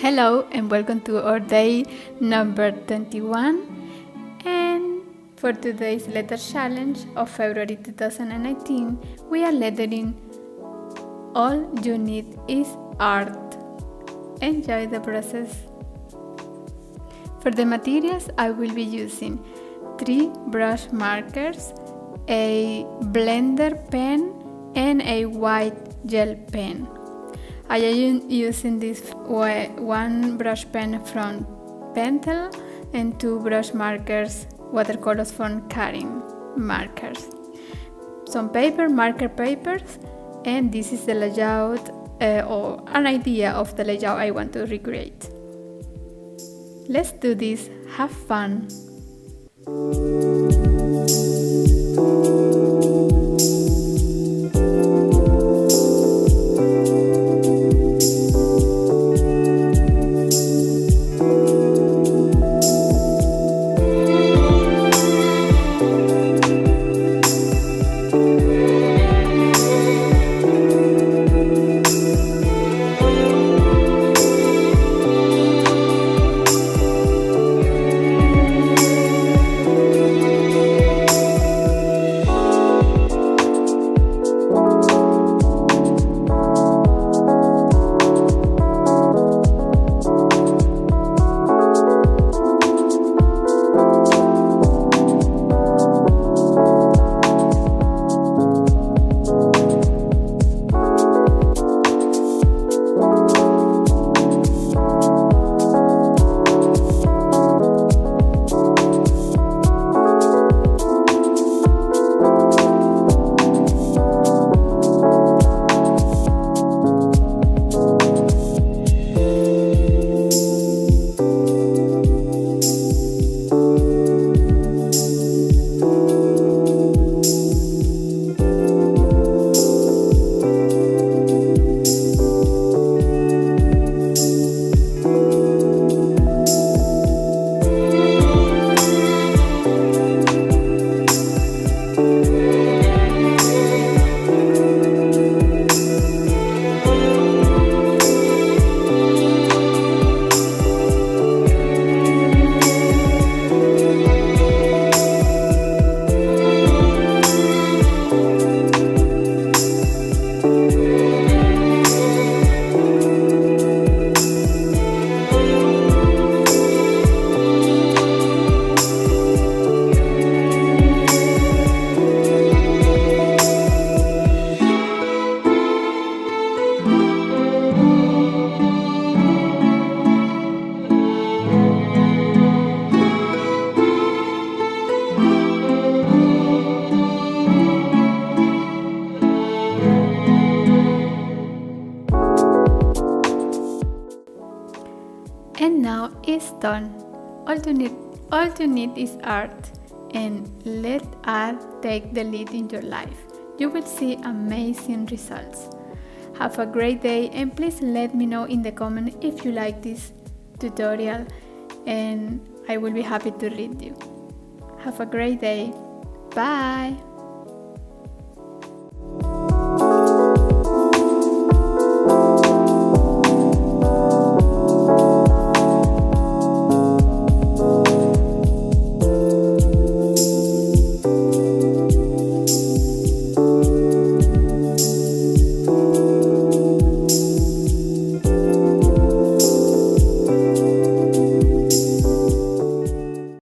Hello and welcome to our day number 21, and for today's letter challenge of February 2019 we are lettering All You Need Is Art. Enjoy the process. For the materials I will be using 3 brush markers, a blender pen and a white gel pen. I am using this one brush pen from Pentel and 2 brush markers, watercolors from Karin markers. Some marker papers, and this is the layout or an idea of the layout I want to recreate. Let's do this, have fun! And now it's done. All you need is art, and let art take the lead in your life. You will see amazing results. Have a great day, and please let me know in the comment if you like this tutorial, and I will be happy to read you. Have a great day. Bye!